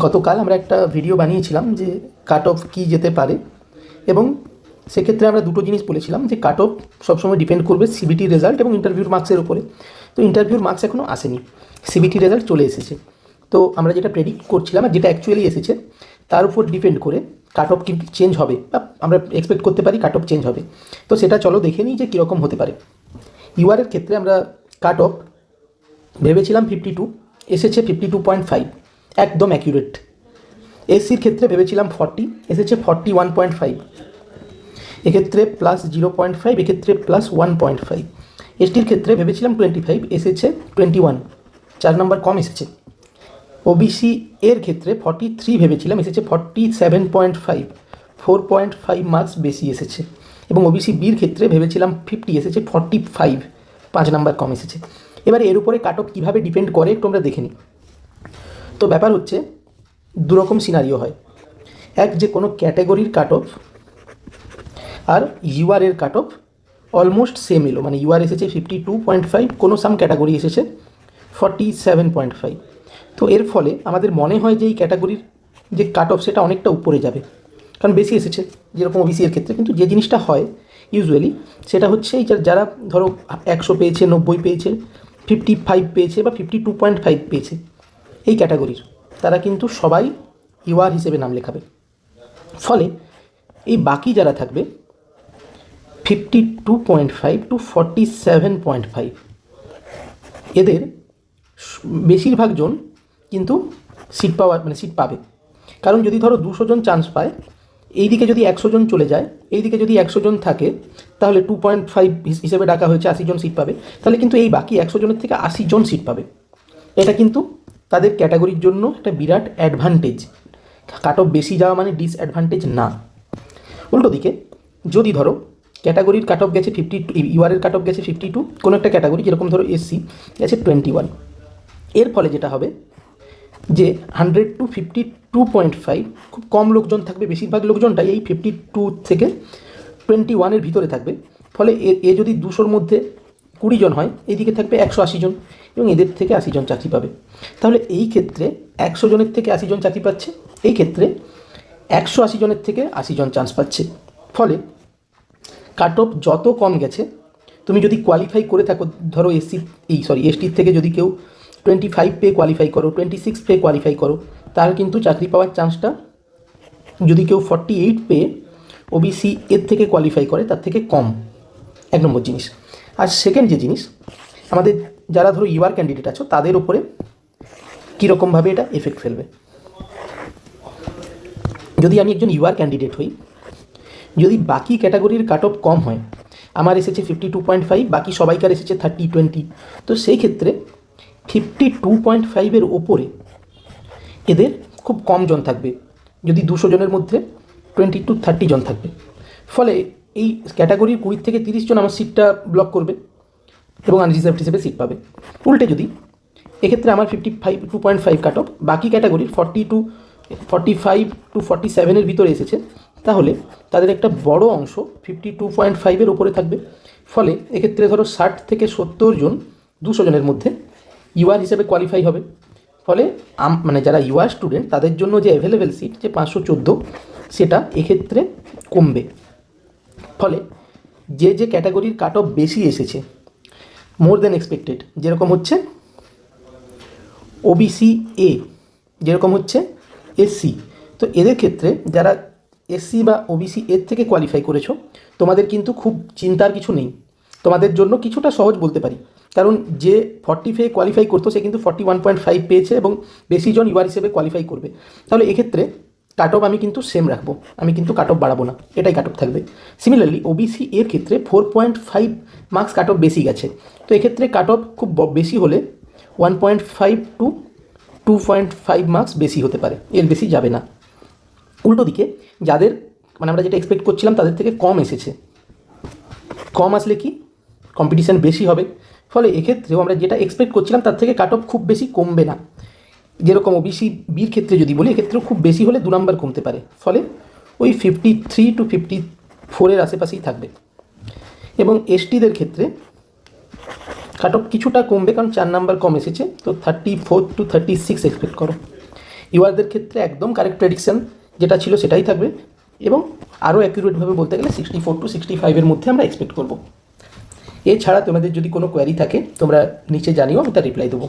গতকাল আমরা একটা ভিডিও বানিয়েছিলাম যে কাট অফ কী যেতে পারে, এবং সেক্ষেত্রে আমরা দুটো জিনিস বলেছিলাম যে কাট অফ সবসময় ডিপেন্ড করবে সিবিটি রেজাল্ট এবং ইন্টারভিউর মার্কসের উপরে। তো ইন্টারভিউর মার্কস এখনও আসেনি, সিবিটি রেজাল্ট চলে এসেছে। তো আমরা যেটা প্রেডিক্ট করছিলাম আর যেটা অ্যাকচুয়ালি এসেছে তার উপর ডিপেন্ড করে কাট অফ কিন্তু চেঞ্জ হবে, বা আমরা এক্সপেক্ট করতে পারি কাট অফ চেঞ্জ হবে। তো সেটা চলো দেখে নিই যে কীরকম হতে পারে। ইউআরের ক্ষেত্রে আমরা কাট অফ ভেবেছিলাম 52, এসেছে 52.5, একদম অ্যাকিউরেট। এসসির ক্ষেত্রে ভেবেছিলাম 40, এসেছে 41.5, এক্ষেত্রে প্লাস 0.5, এক্ষেত্রে প্লাস 1.5। এসটির ক্ষেত্রে ভেবেছিলাম 25, এসেছে 21, 4 নম্বর কম এসেছে। ওবিসি এর ক্ষেত্রে 43 ভেবেছিলাম, এসেছে 47.5, 4.5 মার্কস বেশি এসেছে। এবং ওবিসি বির ক্ষেত্রে ভেবেছিলাম 50, এসেছে 45, 5 নম্বর কম এসেছে। এবারে এর উপরে কাট অফ কীভাবে ডিপেন্ড করে একটু আমরা দেখে নিই। তো ব্যাপার হচ্ছে দুরকম সিনারিও হয়। এক, যে কোনো ক্যাটাগরির কাট অফ আর ইউআরের কাট অফ অলমোস্ট সেম এলো, মানে ইউআর এসেছে 52.5, কোনো সাম ক্যাটাগরি এসেছে 47.5। তো এর ফলে আমাদের মনে হয় যে এই ক্যাটাগরির যে কাট অফ সেটা অনেকটা উপরে যাবে, কারণ বেশি এসেছে, যেরকম ওবিসি এর ক্ষেত্রে। কিন্তু যে জিনিসটা হয় ইউজুয়ালি সেটা হচ্ছে এই যারা ধরো 100 পেয়েছে, 90 পেয়েছে, 55 পেয়েছে বা 52.5 পেয়েছে, এই ক্যাটাগরির তারা কিন্তু সবাই ইউআর হিসেবে নাম লেখাবে। ফলে এই বাকি যারা থাকবে 52.5 টু 47.5, এদের বেশিরভাগ জন কিন্তু সিট পাবে। কারণ যদি ধরো 200 জন চান্স পায়, এই দিকে যদি 100 জন চলে যায়, এই দিকে যদি 100 জন থাকে, তাহলে 2.5 হিসেবে ডাকা হয়েছে, 80 জন সিট পাবে। তাহলে কিন্তু এই বাকি 100 জনের থেকে 80 জন সিট পাবে। এটা কিন্তু তাদের ক্যাটাগরির জন্য একটা বিরাট অ্যাডভান্টেজ। কাট অফ বেশি যাওয়া মানে ডিসঅ্যাডভান্টেজ না। উল্টো দিকে যদি ধরো ক্যাটাগরির কাট অফ গেছে 52, ইউআরের কাট অফ গেছে 52, কোনো একটা ক্যাটাগরি যেরকম ধরো এসসি গেছে 21, এর ফলে যেটা হবে যে 100 টু 52.5 খুব কম লোকজন থাকবে, বেশিরভাগ লোকজনটাই এই 52 থেকে 21-এর ভিতরে থাকবে। ফলে এ যদি 200-র মধ্যে 20 জন হয়, এইদিকে থাকবে 180 জন, এবং এদের থেকে 80 জন চাকরি পাবে। তাহলে এই ক্ষেত্রে 100 জনের থেকে 80 জন চাকরি পাচ্ছে, এই ক্ষেত্রে 180 জনের থেকে 80 জন চান্স পাচ্ছে। ফলে কাট অফ যত কম গেছে, তুমি যদি কোয়ালিফাই করে থাকো, ধরো এসটির থেকে যদি কেউ 25 পেয়ে কোয়ালিফাই করো, 26 পেয়ে কোয়ালিফাই করো, তার কিন্তু চাকরি পাওয়ার চান্সটা যদি কেউ 48 পেয়ে ওবিসি এর থেকে কোয়ালিফাই করে তার থেকে কম। 1 নম্বর জিনিস। আর সেকেন্ড যে জিনিস, আমাদের যারা ধরো ইউআর ক্যান্ডিডেট আছো তাদের ওপরে কীরকমভাবে এটা এফেক্ট ফেলবে। যদি আমি একজন ইউআর ক্যান্ডিডেট হই, যদি বাকি ক্যাটাগরির কাট অফ কম হয়, আমার এসেছে 52.5, বাকি সবাইকার এসেছে 30-20, তো সেই ক্ষেত্রে 52.5-এর ওপরে এদের খুব কম জন থাকবে। যদি 200 জনের মধ্যে 20 to 30 জন থাকবে, ফলে এই ক্যাটাগরির 20 থেকে 30 জন আমার সিটটা ব্লক করবে এবং আনরিজার্ভড হিসেবে সিট পাবে। উল্টে যদি এক্ষেত্রে আমার 52.5 কাট অফ, বাকি ক্যাটাগরির 40 to 45 to 47-এর ভিতরে এসেছে, তাহলে তাদের একটা বড় অংশ 52.5-এর ওপরে থাকবে। ফলে এক্ষেত্রে ধরো 60 থেকে 70 জন 200 জনের মধ্যে ইউআর হিসেবে কোয়ালিফাই হবে। ফলে যারা ইউআর স্টুডেন্ট তাদের জন্য যে অ্যাভেলেবেল সিট যে 514, সেটা এক্ষেত্রে কমবে। ফলে যে ক্যাটাগরির কাট অফ বেশি এসেছে, মোর দেন এক্সপেক্টেড, যেরকম হচ্ছে ওবিসি এ, যেরকম হচ্ছে এসসি, তো এদের ক্ষেত্রে যারা এসসি বা ওবিসি এর থেকে কোয়ালিফাই করেছো, তোমাদের কিন্তু খুব চিন্তার কিছু নেই। তোমাদের জন্য কিছুটা সহজ বলতে পারি, কারণ যে 40 পেয়ে কোয়ালিফাই করতো সে কিন্তু 41.5 পেয়েছে এবং বেশি জন ইউআর হিসেবে কোয়ালিফাই করবে। তাহলে এক্ষেত্রে কাট অফ আমি কিন্তু সেম রাখবো, আমি কিন্তু কাট অফ বাড়াবো না, এটাই কাট অফ থাকবে। সিমিলারলি ওবিসি এর ক্ষেত্রে 4.5 মার্কস কাট অফ বেশি গেছে, তো এক্ষেত্রে কাট অফ খুব বেশি হলে 1.5 টু 2.5 মার্কস বেশি হতে পারে, এর বেশি যাবে না। উল্টো দিকে যাদের আমরা যেটা এক্সপেক্ট করছিলাম তাদের থেকে কম এসেছে, কম আসলে কি কম্পিটিশান বেশি হবে। ফলে এক্ষেত্রেও আমরা যেটা এক্সপেক্ট করছিলাম তার থেকে কাট অফ খুব বেশি কমবে না। যেরকম ওবিসি বির ক্ষেত্রে যদি বলি, এক্ষেত্রেও খুব বেশি হলে 2 নম্বর কমতে পারে। ফলে ওই 53 to 54-এর আশেপাশেই থাকবে। এবং এসটিদের ক্ষেত্রে কাট অফ কিছুটা কমবে, কারণ 4 নম্বর কম এসেছে, তো 34 to 36 এক্সপেক্ট করো। ইউআরদের ক্ষেত্রে একদম কারেক্ট প্রেডিকশন যেটা ছিল সেটাই থাকবে, এবং আরও অ্যাকিউরেটভাবে বলতে গেলে 64 to 65-এর মধ্যে আমরা এক্সপেক্ট করব। এছাড়া তোমাদের যদি কোনো কোয়ারি থাকে তোমরা নিচে জানিও, আমি তার রিপ্লাই দেবো।